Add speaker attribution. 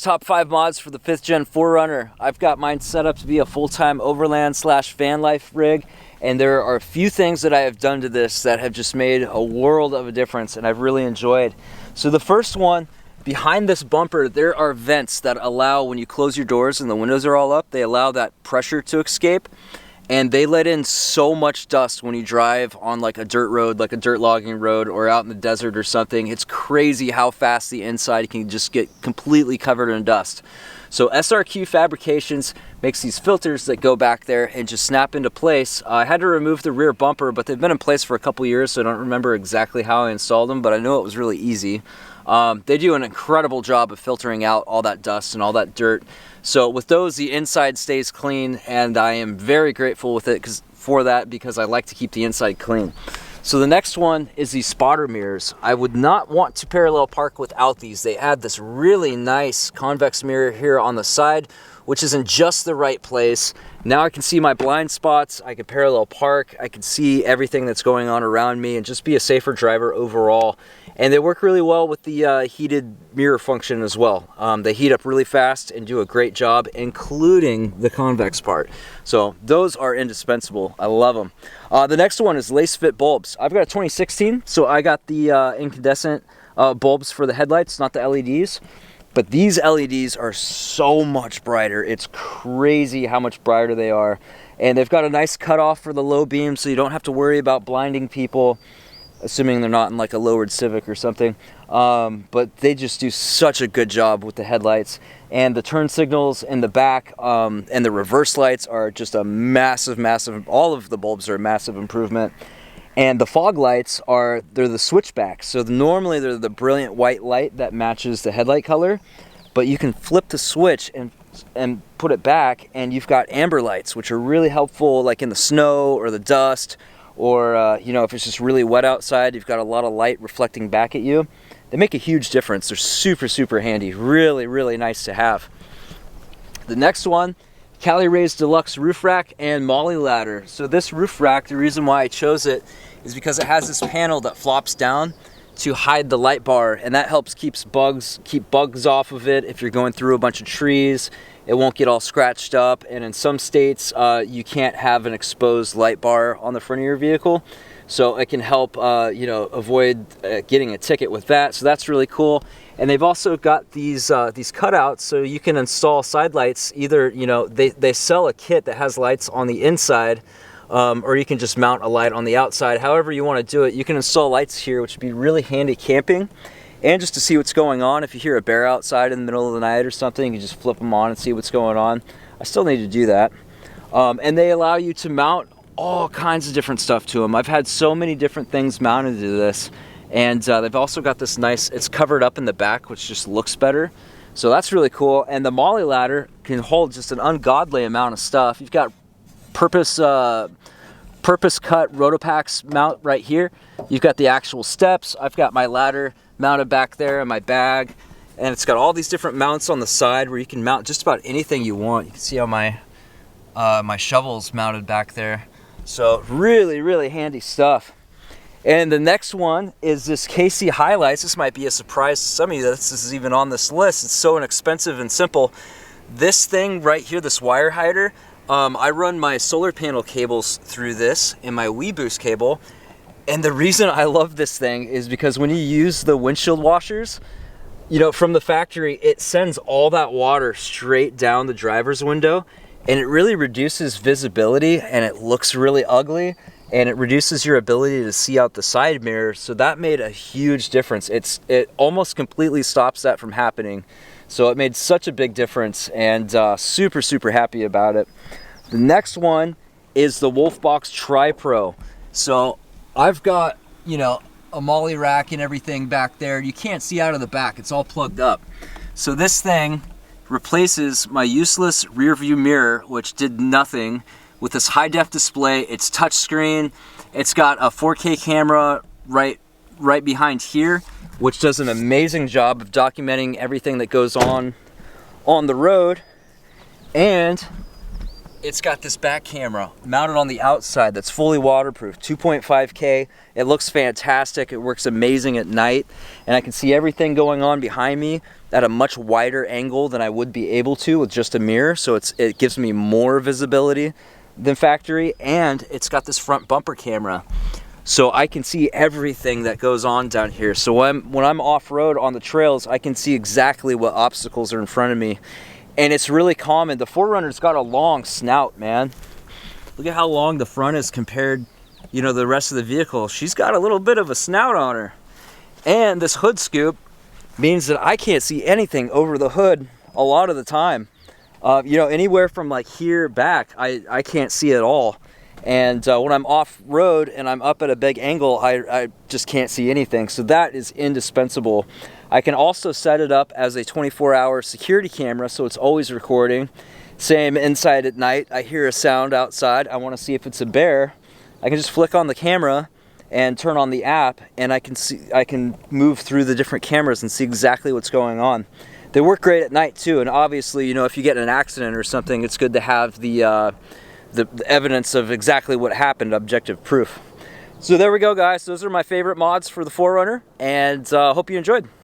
Speaker 1: Top 5 mods for the 5th gen 4runner. I've got mine set up to be a full-time overland / van life rig, and there are a few things that I have done to this that have just made a world of a difference, and I've really enjoyed. So the first one, behind this bumper, there are vents that allow, when you close your doors and the windows are all up, they allow that pressure to escape, and they let in so much dust when you drive on like a dirt road, like a dirt logging road, or out in the desert or something. It's crazy how fast the inside can just get completely covered in dust. So SRQ Fabrications makes these filters that go back there and just snap into place. I had to remove the rear bumper, but they've been in place for a couple years, so I don't remember exactly how I installed them, but I know it was really easy. They do an incredible job of filtering out all that dust and all that dirt. So with those, the inside stays clean, and I am very grateful with it for that because I like to keep the inside clean. So the next one is these spotter mirrors. I would not want to parallel park without these. They add this really nice convex mirror here on the side, which is in just the right place. Now I can see my blind spots, I can parallel park, I can see everything that's going on around me and just be a safer driver overall. And they work really well with the heated mirror function as well. They heat up really fast and do a great job, including the convex part. So those are indispensable. I love them. The next one is Lasfit Bulbs. I've got a 2016, so I got the incandescent bulbs for the headlights, not the LEDs. But these LEDs are so much brighter. It's crazy how much brighter they are. And they've got a nice cutoff for the low beam, so you don't have to worry about blinding people, assuming they're not in like a lowered Civic or something. But they just do such a good job with the headlights. And the turn signals in the back and the reverse lights are just a massive, all of the bulbs are a massive improvement. And the fog lights they're the switchbacks. So normally they're the brilliant white light that matches the headlight color, but you can flip the switch and put it back, and you've got amber lights, which are really helpful like in the snow or the dust, or you know, if it's just really wet outside, you've got a lot of light reflecting back at you. They make a huge difference. They're super handy. Really nice to have. The next one, Cali Raised Deluxe roof rack and molly ladder. So this roof rack, the reason why I chose it is because it has this panel that flops down to hide the light bar, and that helps keep bugs off of it. If you're going through a bunch of trees, it won't get all scratched up. And in some states, you can't have an exposed light bar on the front of your vehicle. So it can help you know, avoid getting a ticket with that. So that's really cool. And they've also got these cutouts, so you can install side lights. Either, you know, they sell a kit that has lights on the inside, or you can just mount a light on the outside. However you want to do it, you can install lights here, which would be really handy camping, and just to see what's going on. If you hear a bear outside in the middle of the night or something, you can just flip them on and see what's going on. I still need to do that. And they allow you to mount all kinds of different stuff to them. I've had so many different things mounted to this. And they've also got this nice, it's covered up in the back, which just looks better. So that's really cool. And the molly ladder can hold just an ungodly amount of stuff. You've got purpose cut Rotopax mount right here. You've got the actual steps. I've got my ladder mounted back there in my bag. And it's got all these different mounts on the side where you can mount just about anything you want. You can see how my shovel's mounted back there. So really handy stuff. And the next one is this KC Highlights. This might be a surprise to some of you that this is even on this list. It's so inexpensive and simple. This thing right here, this wire hider, I run my solar panel cables through this and my WeBoost cable. And the reason I love this thing is because when you use the windshield washers, you know, from the factory, it sends all that water straight down the driver's window, and it really reduces visibility, and it looks really ugly. And it reduces your ability to see out the side mirror. So that made a huge difference. It almost completely stops that from happening. So it made such a big difference, and super happy about it. The next one is the Wolfbox tripro. So I've got, you know, a molly rack and everything back there. You can't see out of the back. It's all plugged up. So this thing replaces my useless rear view mirror, which did nothing, with this high def display. It's touchscreen. It's got a 4K camera right behind here, which does an amazing job of documenting everything that goes on the road. And it's got this back camera mounted on the outside that's fully waterproof, 2.5K. It looks fantastic. It works amazing at night, and I can see everything going on behind me at a much wider angle than I would be able to with just a mirror, so it gives me more visibility than factory. And it's got this front bumper camera, so I can see everything that goes on down here. So when I'm off-road on the trails, I can see exactly what obstacles are in front of me. And it's really common. The 4Runner's got a long snout, man. Look at how long the front is compared, you know, the rest of the vehicle. She's got a little bit of a snout on her. And this hood scoop means that I can't see anything over the hood a lot of the time. You know, anywhere from like here back, I can't see at all. And when I'm off-road and I'm up at a big angle, I just can't see anything. So that is indispensable. I can also set it up as a 24-hour security camera, so it's always recording. Same inside at night. I hear a sound outside. I want to see if it's a bear. I can just flick on the camera and turn on the app, and I can move through the different cameras and see exactly what's going on. They work great at night too, and obviously, you know, if you get in an accident or something, it's good to have the evidence of exactly what happened, objective proof. So there we go, guys. Those are my favorite mods for the 4Runner, and hope you enjoyed.